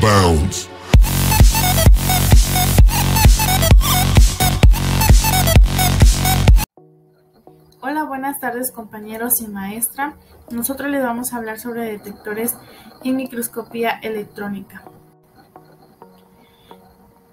bounds. Hola, buenas tardes compañeros y maestra. Nosotros les vamos a hablar sobre detectores en microscopía electrónica.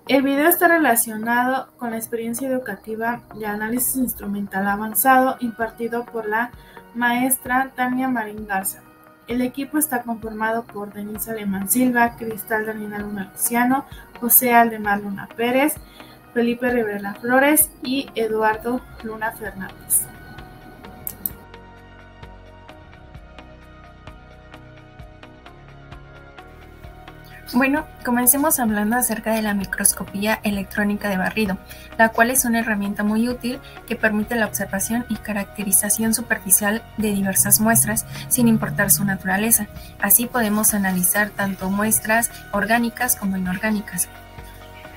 El video está relacionado con la experiencia educativa de análisis instrumental avanzado impartido por la maestra Tania Marín Garza. El equipo está conformado por Denise Alemán Silva, Cristal Daniela Luna Luciano, José Aldemar Luna Pérez, Felipe Rivera Flores y Eduardo Luna Fernández. Bueno, comencemos hablando acerca de la microscopía electrónica de barrido, la cual es una herramienta muy útil que permite la observación y caracterización superficial de diversas muestras, sin importar su naturaleza. Así podemos analizar tanto muestras orgánicas como inorgánicas.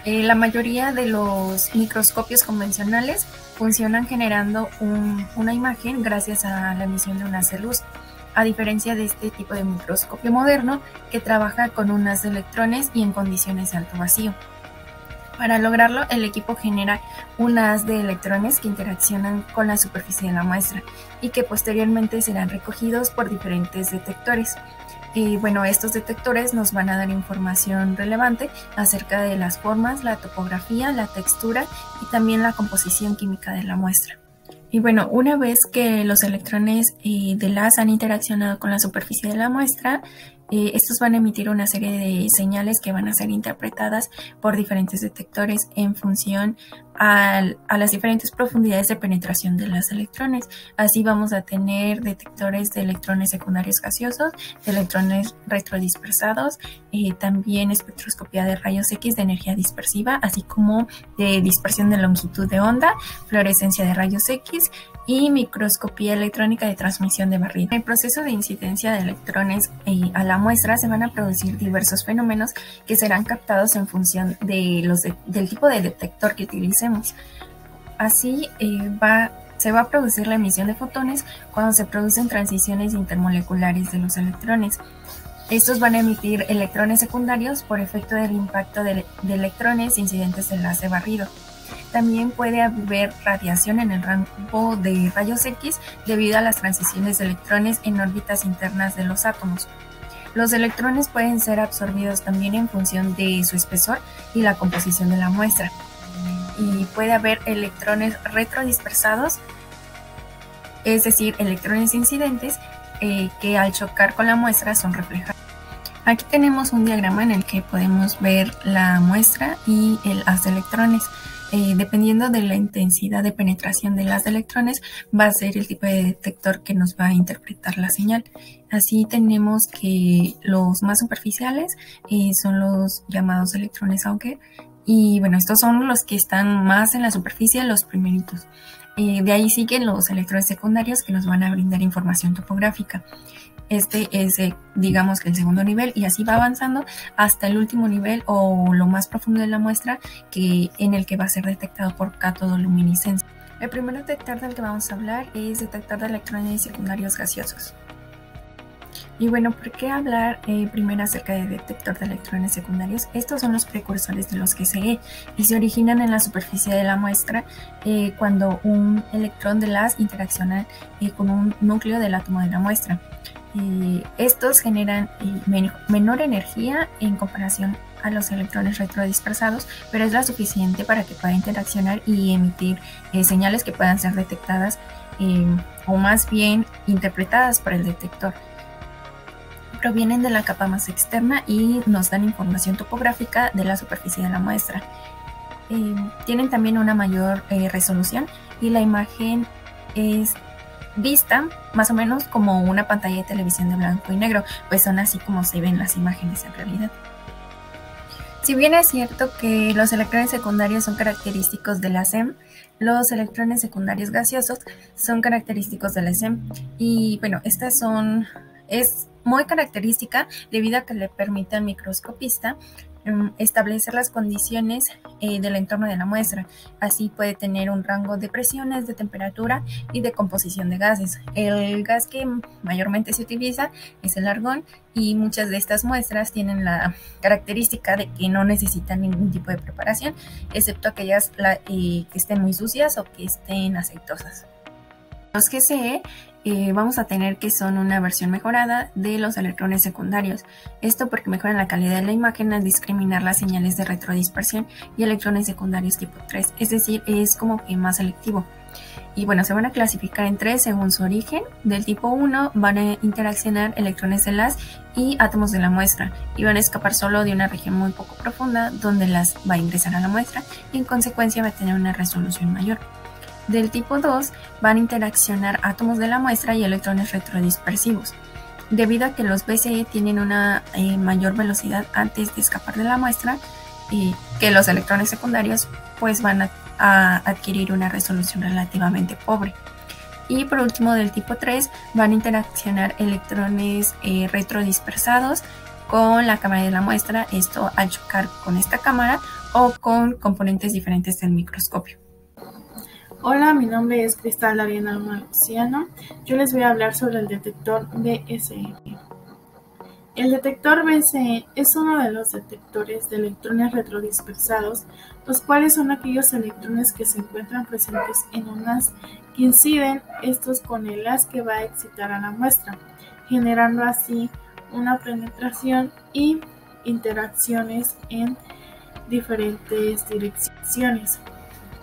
La mayoría de los microscopios convencionales funcionan generando una imagen gracias a la emisión de un haz de luz, a diferencia de este tipo de microscopio moderno que trabaja con un haz de electrones y en condiciones de alto vacío. Para lograrlo, el equipo genera un haz de electrones que interaccionan con la superficie de la muestra y que posteriormente serán recogidos por diferentes detectores. Estos detectores nos van a dar información relevante acerca de las formas, la topografía, la textura y también la composición química de la muestra. Y bueno, una vez que los electrones del haz han interaccionado con la superficie de la muestra, estos van a emitir una serie de señales que van a ser interpretadas por diferentes detectores en función a las diferentes profundidades de penetración de los electrones. Así vamos a tener detectores de electrones secundarios gaseosos, de electrones retrodispersados, también espectroscopía de rayos X de energía dispersiva, así como de dispersión de longitud de onda, fluorescencia de rayos X y microscopía electrónica de transmisión de barrido. En el proceso de incidencia de electrones a la muestra se van a producir diversos fenómenos que serán captados en función del tipo de detector que utilicemos. Así se va a producir la emisión de fotones cuando se producen transiciones intermoleculares de los electrones. Estos van a emitir electrones secundarios por efecto del impacto de electrones incidentes del haz de barrido. También puede haber radiación en el rango de rayos X debido a las transiciones de electrones en órbitas internas de los átomos. Los electrones pueden ser absorbidos también en función de su espesor y la composición de la muestra. Y puede haber electrones retrodispersados, es decir, electrones incidentes que al chocar con la muestra son reflejados. Aquí tenemos un diagrama en el que podemos ver la muestra y el haz de electrones. Dependiendo de la intensidad de penetración de las electrones, va a ser el tipo de detector que nos va a interpretar la señal. Así tenemos que los más superficiales son los llamados electrones Auger, y bueno, estos son los que están más en la superficie, los primeritos. De ahí siguen los electrones secundarios que nos van a brindar información topográfica. Este es, digamos que el segundo nivel, y así va avanzando hasta el último nivel o lo más profundo de la muestra, en el que va a ser detectado por catodoluminiscencia. El primer detector del que vamos a hablar es detector de electrones secundarios gaseosos. Y bueno, ¿por qué hablar primero acerca de detector de electrones secundarios? Estos son los precursores de los GCE y se originan en la superficie de la muestra cuando un electrón del haz interacciona con un núcleo del átomo de la muestra. Estos generan menor energía en comparación a los electrones retrodispersados, pero es la suficiente para que pueda interaccionar y emitir señales que puedan ser detectadas o más bien interpretadas por el detector. Provienen de la capa más externa y nos dan información topográfica de la superficie de la muestra. Tienen también una mayor resolución y la imagen es vista más o menos como una pantalla de televisión de blanco y negro, pues son así como se ven las imágenes en realidad. Si bien es cierto que los electrones secundarios son característicos de la SEM, los electrones secundarios gaseosos son característicos de la SEM, y bueno, es muy característica debido a que le permite al microscopista establecer las condiciones del entorno de la muestra. Así puede tener un rango de presiones, de temperatura y de composición de gases. El gas que mayormente se utiliza es el argón, y muchas de estas muestras tienen la característica de que no necesitan ningún tipo de preparación, excepto aquellas que estén muy sucias o que estén aceitosas. Los GCE vamos a tener que son una versión mejorada de los electrones secundarios. Esto porque mejoran la calidad de la imagen al discriminar las señales de retrodispersión y electrones secundarios tipo 3, es decir, es como que más selectivo. Y bueno, se van a clasificar en 3 según su origen. Del tipo 1 van a interaccionar electrones de las y átomos de la muestra, y van a escapar solo de una región muy poco profunda donde las va a ingresar a la muestra, y en consecuencia va a tener una resolución mayor. Del tipo 2 van a interaccionar átomos de la muestra y electrones retrodispersivos. Debido a que los BCE tienen una mayor velocidad antes de escapar de la muestra que los electrones secundarios, pues van a adquirir una resolución relativamente pobre. Y por último, del tipo 3 van a interaccionar electrones retrodispersados con la cámara de la muestra, esto al chocar con esta cámara o con componentes diferentes del microscopio. Hola, mi nombre es Cristal Ariana Luciano. Yo les voy a hablar sobre el detector BSE. El detector BSE es uno de los detectores de electrones retrodispersados, los cuales son aquellos electrones que se encuentran presentes en un haz que inciden estos con el haz que va a excitar a la muestra, generando así una penetración y interacciones en diferentes direcciones.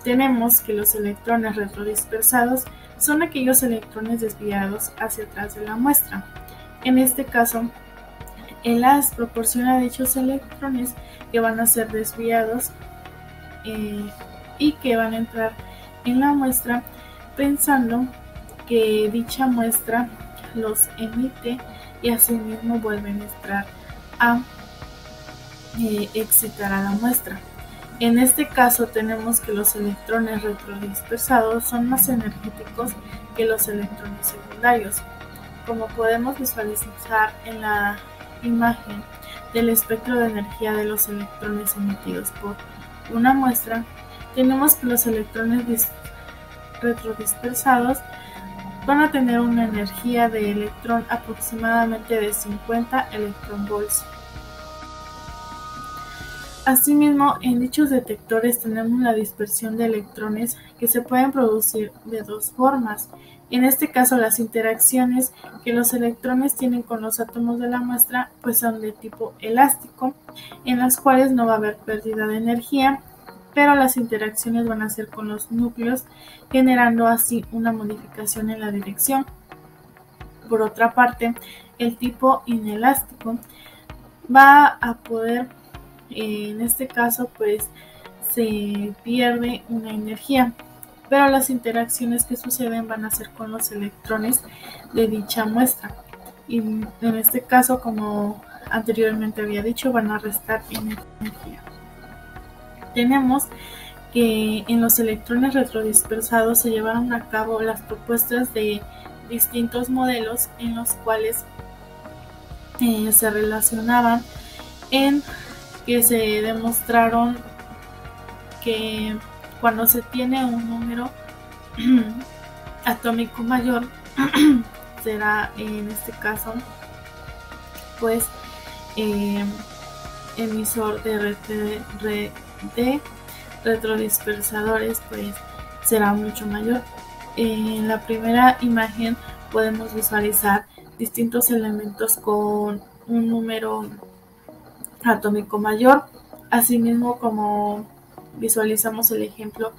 Tenemos que los electrones retrodispersados son aquellos electrones desviados hacia atrás de la muestra. En este caso, el haz proporciona dichos electrones que van a ser desviados y que van a entrar en la muestra pensando que dicha muestra los emite y asimismo vuelven a entrar a excitar a la muestra. En este caso tenemos que los electrones retrodispersados son más energéticos que los electrones secundarios. Como podemos visualizar en la imagen del espectro de energía de los electrones emitidos por una muestra, tenemos que los electrones retrodispersados van a tener una energía de electrón aproximadamente de 50 electronvolts. Asimismo, en dichos detectores tenemos la dispersión de electrones que se pueden producir de dos formas. En este caso, las interacciones que los electrones tienen con los átomos de la muestra pues son de tipo elástico, en las cuales no va a haber pérdida de energía, pero las interacciones van a ser con los núcleos, generando así una modificación en la dirección. Por otra parte, el tipo inelástico va a poder, en este caso pues se pierde una energía, pero las interacciones que suceden van a ser con los electrones de dicha muestra, y en este caso, como anteriormente había dicho, van a restar energía. Tenemos que en los electrones retrodispersados se llevaron a cabo las propuestas de distintos modelos en los cuales se relacionaban en que se demostraron que cuando se tiene un número atómico mayor será en este caso pues emisor de retrodispersadores pues será mucho mayor. En la primera imagen podemos visualizar distintos elementos con un número atómico mayor, asimismo como visualizamos el ejemplo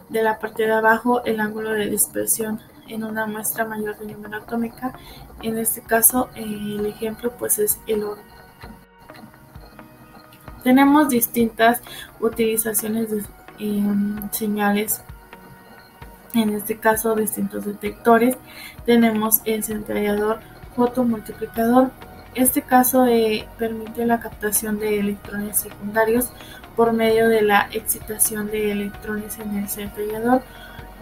de la parte de abajo, el ángulo de dispersión en una muestra mayor de número atómica. En este caso el ejemplo pues es el oro. Tenemos distintas utilizaciones de señales, en este caso distintos detectores. Tenemos el centellador fotomultiplicador. Este caso permite la captación de electrones secundarios por medio de la excitación de electrones en el centellador,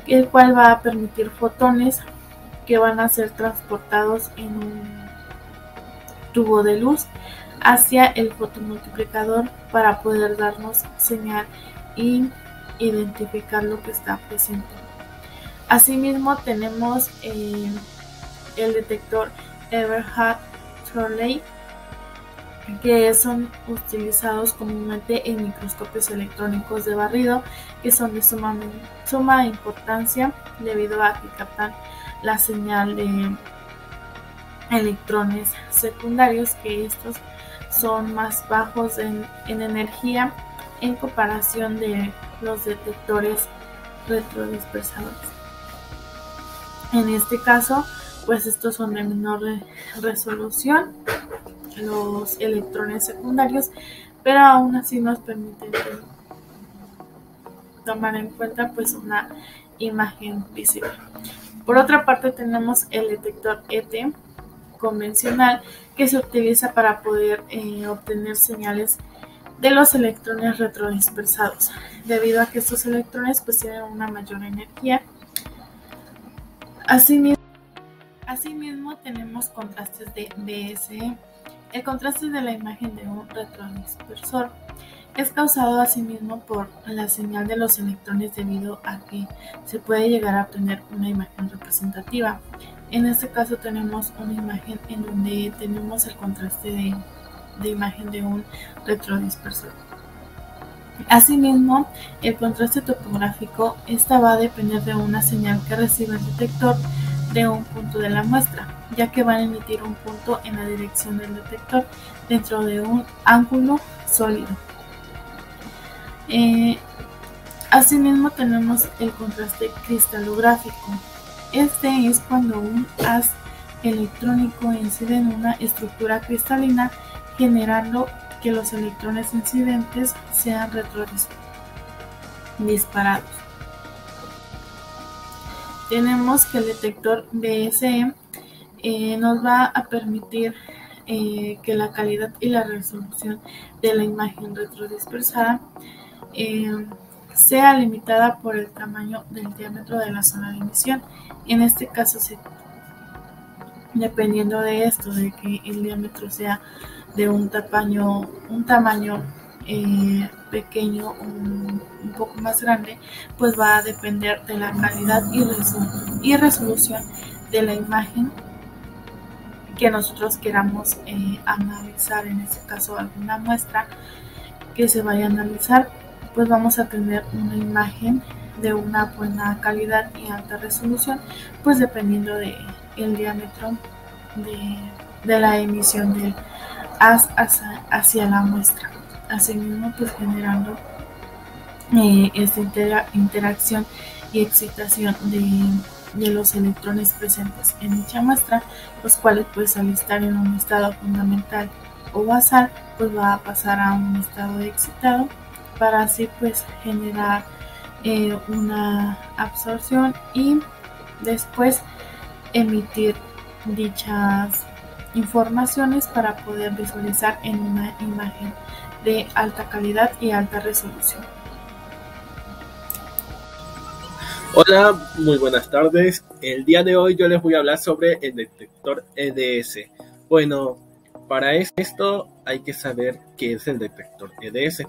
el cual va a permitir fotones que van a ser transportados tubo de luz hacia el fotomultiplicador para poder darnos señal y identificar lo que está presente. Asimismo tenemos el detector Eberhard-Troley, que son utilizados comúnmente en microscopios electrónicos de barrido, que son de suma importancia debido a que captan la señal de electrones secundarios, que estos son más bajos en energía en comparación de los detectores retrodispersadores. En este caso, pues estos son de menor resolución, los electrones secundarios, pero aún así nos permiten tomar en cuenta pues una imagen visible. Por otra parte tenemos el detector ET convencional, que se utiliza para poder obtener señales de los electrones retrodispersados, debido a que estos electrones pues tienen una mayor energía. Asimismo tenemos contrastes de BSE. El contraste de la imagen de un retrodispersor es causado asimismo por la señal de los electrones, debido a que se puede llegar a obtener una imagen representativa. En este caso tenemos una imagen en donde tenemos el contraste de imagen de un retrodispersor. Asimismo, el contraste topográfico va a depender de una señal que recibe el detector de un punto de la muestra, ya que van a emitir un punto en la dirección del detector dentro de un ángulo sólido. Asimismo tenemos el contraste cristalográfico. Este es cuando un haz electrónico incide en una estructura cristalina, generando que los electrones incidentes sean retrodisparados. Tenemos que el detector BSE nos va a permitir que la calidad y la resolución de la imagen retrodispersada sea limitada por el tamaño del diámetro de la zona de emisión. En este caso, dependiendo de esto, de que el diámetro sea de un tamaño pequeño o un poco más grande, pues va a depender de la calidad y resolución de la imagen que nosotros queramos analizar. En este caso, alguna muestra que se vaya a analizar, pues vamos a tener una imagen de una buena calidad y alta resolución, pues dependiendo de el diámetro de la emisión del haz hacia la muestra. Asimismo, pues generando esta interacción y excitación de los electrones presentes en dicha muestra, los cuales pues al estar en un estado fundamental o basal, pues va a pasar a un estado excitado, para así pues generar una absorción y después emitir dichas informaciones para poder visualizar en una imagen de alta calidad y alta resolución. Hola, muy buenas tardes. El día de hoy yo les voy a hablar sobre el detector EDS. Bueno, para esto hay que saber qué es el detector EDS.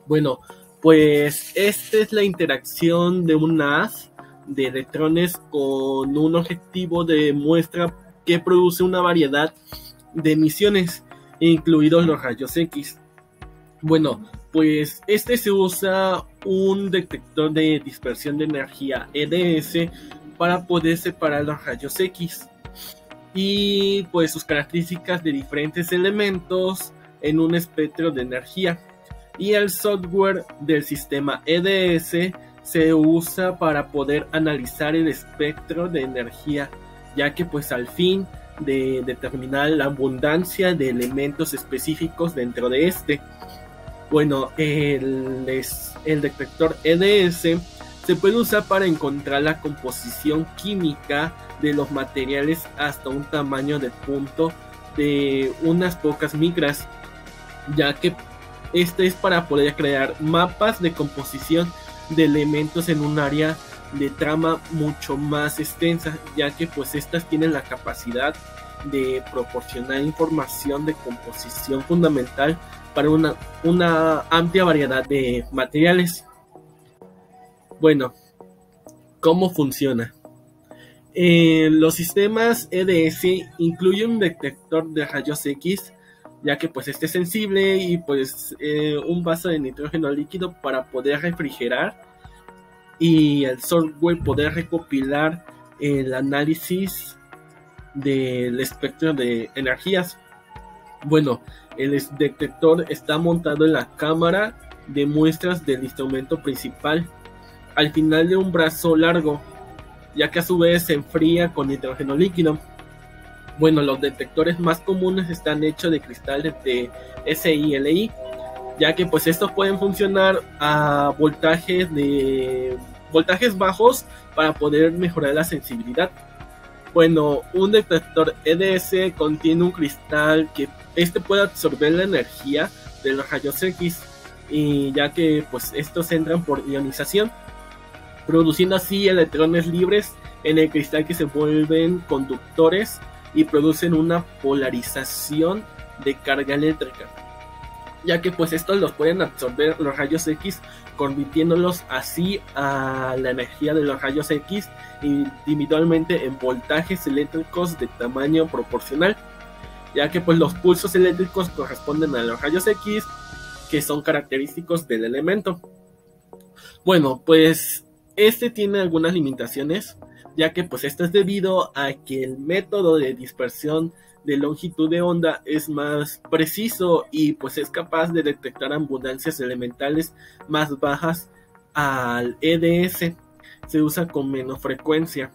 Bueno, pues esta es la interacción de un haz de electrones con un objetivo de muestra que produce una variedad de emisiones, incluidos los rayos X. Bueno, pues se usa un detector de dispersión de energía EDS para poder separar los rayos X y pues sus características de diferentes elementos en un espectro de energía. Y el software del sistema EDS se usa para poder analizar el espectro de energía, ya que pues al fin de determinar la abundancia de elementos específicos dentro de este. Bueno, el detector EDS se puede usar para encontrar la composición química de los materiales hasta un tamaño de punto de unas pocas micras, ya que este es para poder crear mapas de composición de elementos en un área de trama mucho más extensa, ya que pues estas tienen la capacidad de proporcionar información de composición fundamental para una amplia variedad de materiales. Bueno, ¿cómo funciona? Los sistemas EDS incluyen un detector de rayos X, ya que pues este es sensible, y pues un vaso de nitrógeno líquido para poder refrigerar, y el software poder recopilar el análisis del espectro de energías. Bueno, el detector está montado en la cámara de muestras del instrumento principal, al final de un brazo largo, ya que a su vez se enfría con nitrógeno líquido. Bueno, los detectores más comunes están hechos de cristales de SiLi, ya que pues estos pueden funcionar a voltajes bajos para poder mejorar la sensibilidad. Bueno, un detector EDS contiene un cristal que puede absorber la energía de los rayos X, y ya que pues estos entran por ionización, produciendo así electrones libres en el cristal que se vuelven conductores y producen una polarización de carga eléctrica, ya que pues estos los pueden absorber los rayos X, convirtiéndolos así a la energía de los rayos X individualmente en voltajes eléctricos de tamaño proporcional, ya que pues los pulsos eléctricos corresponden a los rayos X, que son característicos del elemento. Bueno, pues este tiene algunas limitaciones, ya que pues esto es debido a que el método de dispersión de longitud de onda es más preciso, y pues es capaz de detectar abundancias elementales más bajas al EDS. Se usa con menos frecuencia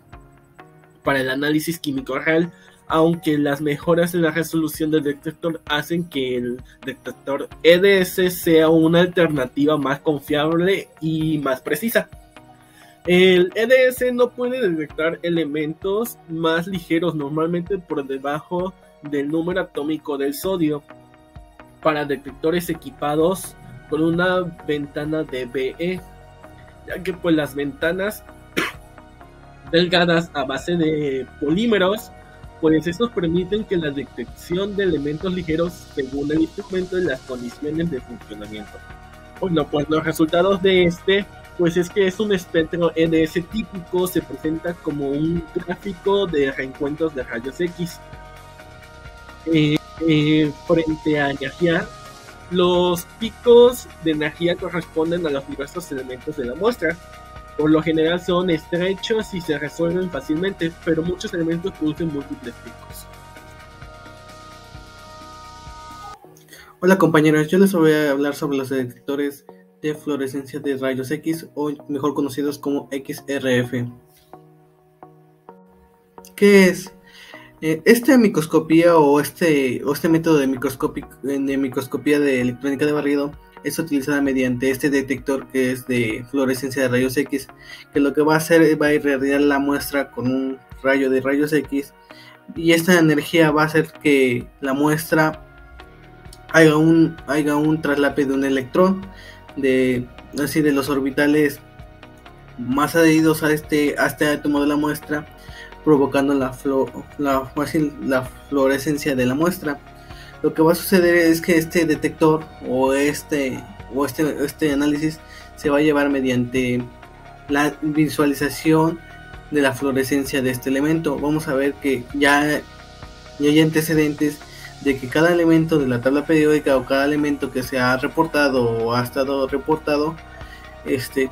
para el análisis químico real, aunque las mejoras en la resolución del detector hacen que el detector EDS sea una alternativa más confiable y más precisa. El EDS no puede detectar elementos más ligeros, normalmente por debajo del número atómico del sodio, para detectores equipados con una ventana dBe, ya que pues las ventanas delgadas a base de polímeros, pues estos permiten que la detección de elementos ligeros según el instrumento y las condiciones de funcionamiento. Bueno, pues los resultados de pues es que es un espectro EDS típico, se presenta como un gráfico de reencuentros de rayos X. Frente a energía, los picos de energía corresponden a los diversos elementos de la muestra. Por lo general son estrechos y se resuelven fácilmente, pero muchos elementos producen múltiples picos. Hola compañeros, yo les voy a hablar sobre los detectores de fluorescencia de rayos X, o mejor conocidos como XRF. ¿Qué es? Esta microscopía o este método de microscopía de electrónica de barrido es utilizada mediante este detector que es de fluorescencia de rayos X, que lo que va a hacer va a irradiar la muestra con un rayo de rayos X, y esta energía va a hacer que la muestra haga un traslape de un electrón de los orbitales más adheridos a este átomo de la muestra, provocando la fluorescencia de la muestra. Lo que va a suceder es que este detector o este análisis se va a llevar mediante la visualización de la fluorescencia de este elemento. Vamos a ver que ya hay antecedentes de que cada elemento de la tabla periódica o cada elemento que se ha reportado o ha estado reportado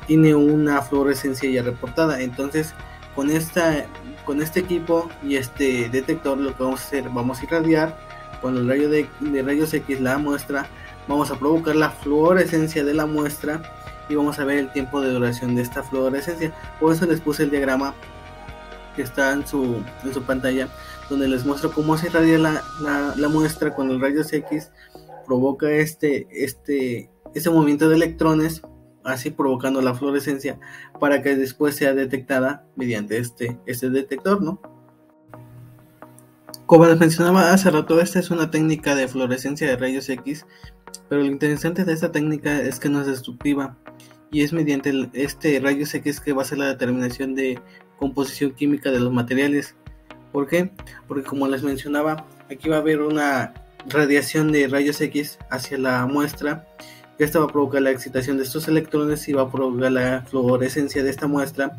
tiene una fluorescencia ya reportada. Entonces con este equipo y este detector lo que vamos a hacer, vamos a irradiar con el rayo de rayos X la muestra, vamos a provocar la fluorescencia de la muestra y vamos a ver el tiempo de duración de esta fluorescencia. Por eso les puse el diagrama que está en su pantalla, donde les muestro cómo se irradia la muestra con los rayos X, provoca este movimiento de electrones, así provocando la fluorescencia para que después sea detectada mediante este detector, ¿no? Como les mencionaba hace rato, esta es una técnica de fluorescencia de rayos X, pero lo interesante de esta técnica es que no es destructiva, y es mediante rayos X que va a ser la determinación de composición química de los materiales. ¿Por qué? Porque como les mencionaba, aquí va a haber una radiación de rayos X hacia la muestra. Esta va a provocar la excitación de estos electrones y va a provocar la fluorescencia de esta muestra,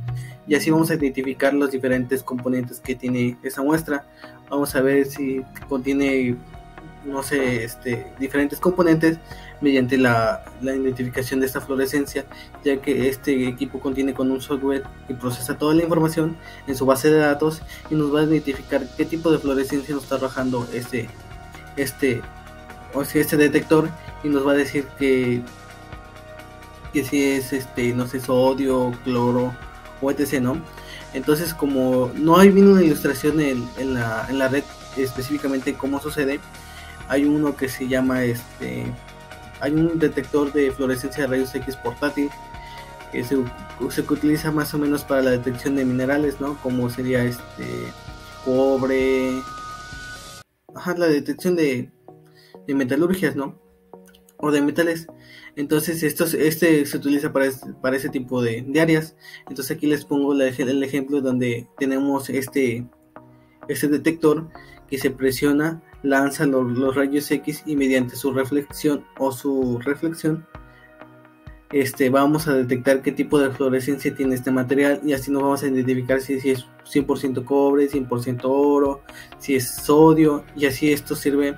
y así vamos a identificar los diferentes componentes que tiene esa muestra. Vamos a ver si contiene, no sé, diferentes componentes mediante la identificación de esta fluorescencia, ya que este equipo contiene con un software que procesa toda la información en su base de datos y nos va a identificar qué tipo de fluorescencia nos está arrojando este detector, y nos va a decir que si es no sé, sodio, cloro o etc, ¿no? Entonces, como no hay bien una ilustración en la red específicamente cómo sucede, hay uno que se llama hay un detector de fluorescencia de rayos X portátil que se utiliza más o menos para la detección de minerales, ¿no? Como sería cobre, la detección de metalurgias, ¿no? O de metales. Entonces se utiliza para ese tipo de áreas. Entonces aquí les pongo el ejemplo donde tenemos este detector que se presiona, lanza los rayos X, y mediante su reflexión vamos a detectar qué tipo de fluorescencia tiene este material, y así nos vamos a identificar si es 100% cobre, 100% oro, si es sodio, y así esto sirve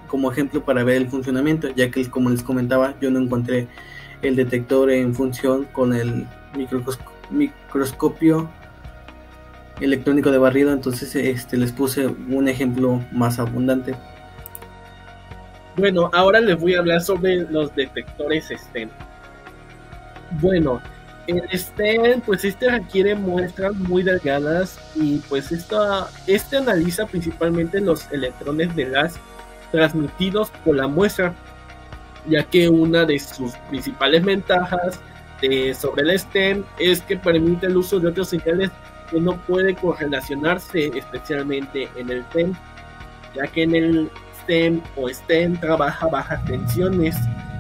como ejemplo para ver el funcionamiento, ya que, como les comentaba, yo no encontré el detector en función con el microscopio electrónico de barrido. Entonces les puse un ejemplo más abundante. Bueno, ahora les voy a hablar sobre los detectores STEM. Bueno, el STEM, pues requiere muestras muy delgadas, y pues analiza principalmente los electrones de gas transmitidos por la muestra, ya que una de sus principales ventajas sobre el STEM es que permite el uso de otros señales que no puede correlacionarse, especialmente en el TEM, ya que en el STEM trabaja bajas tensiones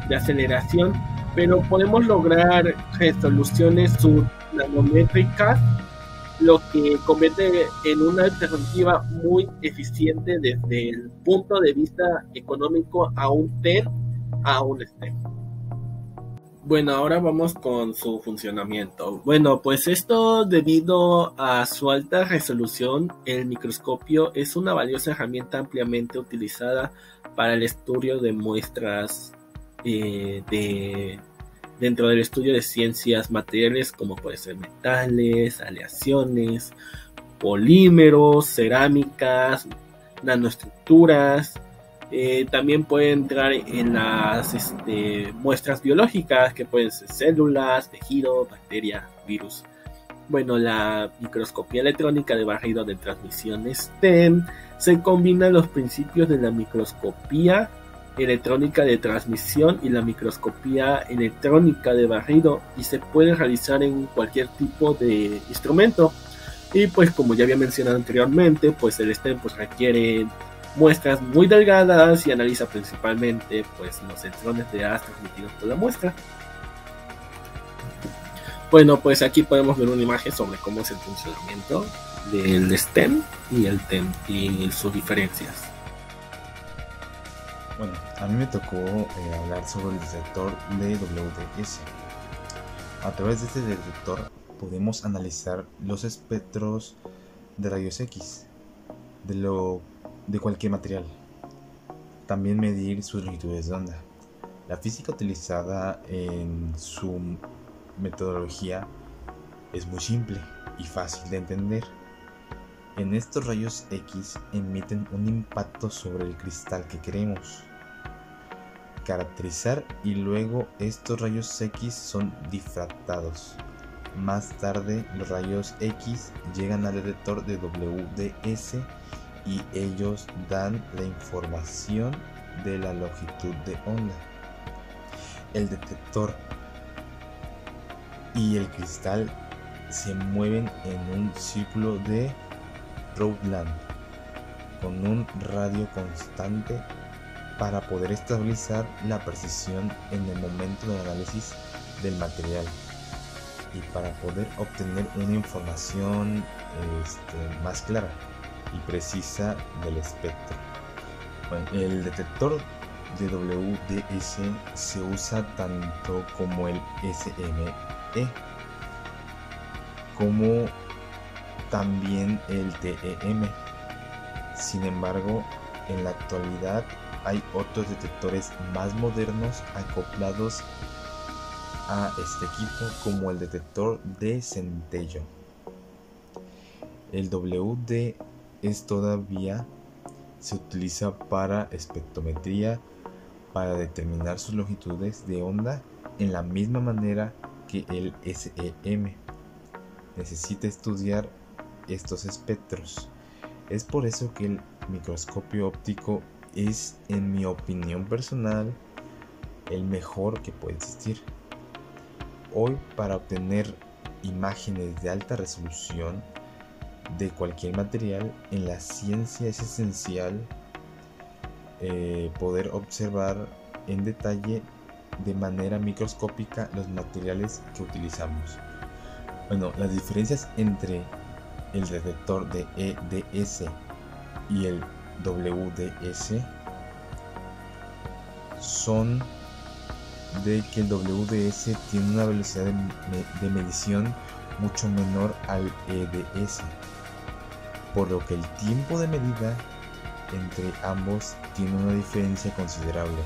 de aceleración, pero podemos lograr resoluciones subnanométricas, lo que convierte en una alternativa muy eficiente desde el punto de vista económico a un TEM a un STEM. Bueno, ahora vamos con su funcionamiento. Bueno, pues debido a su alta resolución, el microscopio es una valiosa herramienta ampliamente utilizada para el estudio de muestras dentro del estudio de ciencias materiales, como puede ser metales, aleaciones, polímeros, cerámicas, nanoestructuras. También puede entrar en las muestras biológicas, que pueden ser células, tejido, bacteria, virus. Bueno, la microscopía electrónica de barrido de transmisión STEM se combinan los principios de la microscopía electrónica de transmisión y la microscopía electrónica de barrido, y se puede realizar en cualquier tipo de instrumento. Y pues, como ya había mencionado anteriormente, pues el STEM requiere muestras muy delgadas y analiza principalmente pues los electrones de gas transmitidos por la muestra. Bueno, pues aquí podemos ver una imagen sobre cómo es el funcionamiento del STEM y el TEM y sus diferencias. Bueno, a mí me tocó hablar sobre el detector DWDS. A través de este detector podemos analizar los espectros de rayos X de cualquier material. También medir sus longitudes de onda. La física utilizada en su metodología es muy simple y fácil de entender. En estos rayos X emiten un impacto sobre el cristal que queremos caracterizar, y luego estos rayos X son difractados. Más tarde los rayos X llegan al detector de WDS y ellos dan la información de la longitud de onda. El detector y el cristal se mueven en un círculo de Rowland con un radio constante para poder estabilizar la precisión en el momento del análisis del material. y para poder obtener una información más clara y precisa del espectro. Bueno, el detector de WDS se usa tanto como el SME como también el TEM. Sin embargo, en la actualidad hay otros detectores más modernos acoplados a este equipo, como el detector de centello. El WD todavía se utiliza para espectrometría, para determinar sus longitudes de onda en la misma manera que el SEM. Necesita estudiar estos espectros. Es por eso que el microscopio óptico es, en mi opinión personal, el mejor que puede existir. Hoy, para obtener imágenes de alta resolución de cualquier material, en la ciencia es esencial poder observar en detalle de manera microscópica los materiales que utilizamos. Bueno, las diferencias entre el detector de EDS y el WDS son de que el WDS tiene una velocidad de medición mucho menor al EDS, por lo que el tiempo de medida entre ambos tiene una diferencia considerable.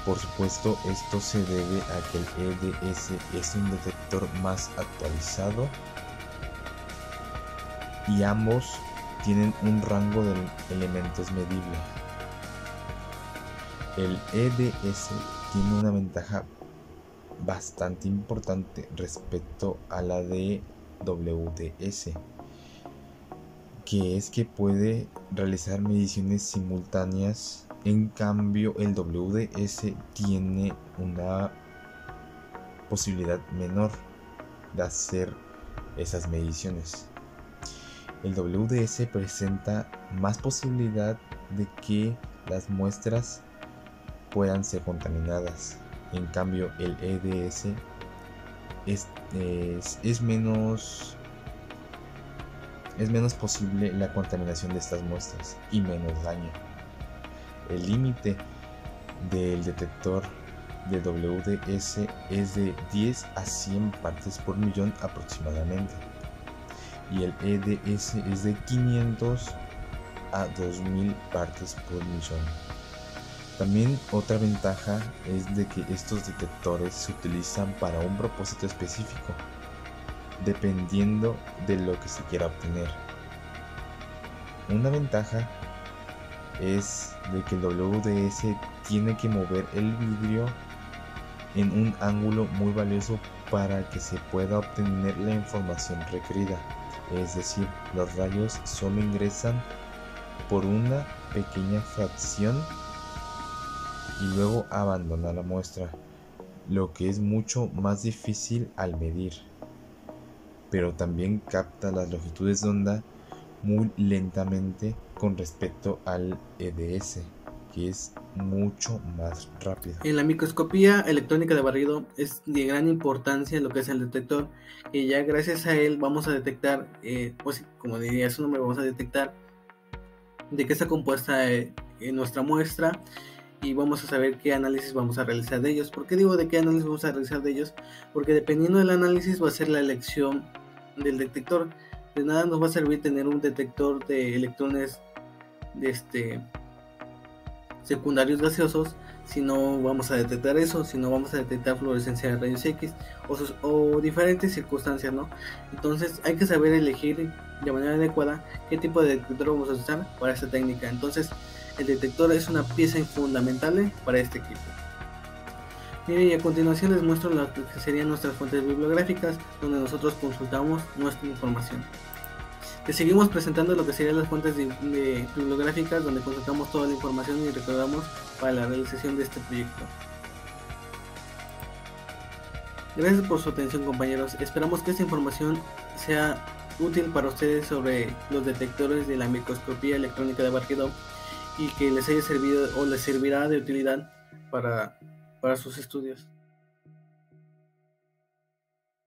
Por supuesto, esto se debe a que el EDS es un detector más actualizado y ambos tienen un rango de elementos medible. El EDS tiene una ventaja bastante importante respecto a la de WDS, que es que puede realizar mediciones simultáneas. En cambio, el WDS tiene una posibilidad menor de hacer esas mediciones. El WDS presenta más posibilidad de que las muestras puedan ser contaminadas. En cambio, el EDS es menos posible la contaminación de estas muestras y menos daño. El límite del detector de WDS es de 10 a 100 partes por millón aproximadamente, y el EDS es de 500 a 2000 partes por millón. También otra ventaja es de que estos detectores se utilizan para un propósito específico, dependiendo de lo que se quiera obtener. Una ventaja es de que el WDS tiene que mover el vidrio en un ángulo muy valioso para que se pueda obtener la información requerida. Es decir, los rayos solo ingresan por una pequeña fracción y luego abandonan la muestra, lo que es mucho más difícil al medir. Pero también capta las longitudes de onda muy lentamente con respecto al EDS, que es mucho más rápido. En la microscopía electrónica de barrido es de gran importancia lo que es el detector, y ya gracias a él vamos a detectar, pues como diría su nombre, vamos a detectar de qué está compuesta en nuestra muestra, y vamos a saber qué análisis vamos a realizar de ellos. ¿Por qué digo de qué análisis vamos a realizar de ellos? Porque dependiendo del análisis va a ser la elección del detector. De nada nos va a servir tener un detector de electrones secundarios gaseosos si no vamos a detectar eso, si no vamos a detectar fluorescencia de rayos X o diferentes circunstancias, ¿no? Entonces hay que saber elegir de manera adecuada qué tipo de detector vamos a usar para esta técnica. Entonces el detector es una pieza fundamental para este equipo. Miren, y a continuación les muestro lo que serían nuestras fuentes bibliográficas, donde nosotros consultamos nuestra información. Les seguimos presentando lo que serían las fuentes bibliográficas, donde consultamos toda la información y recordamos para la realización de este proyecto. Gracias por su atención, compañeros. Esperamos que esta información sea útil para ustedes sobre los detectores de la microscopía electrónica de barrido y que les haya servido o les servirá de utilidad para sus estudios.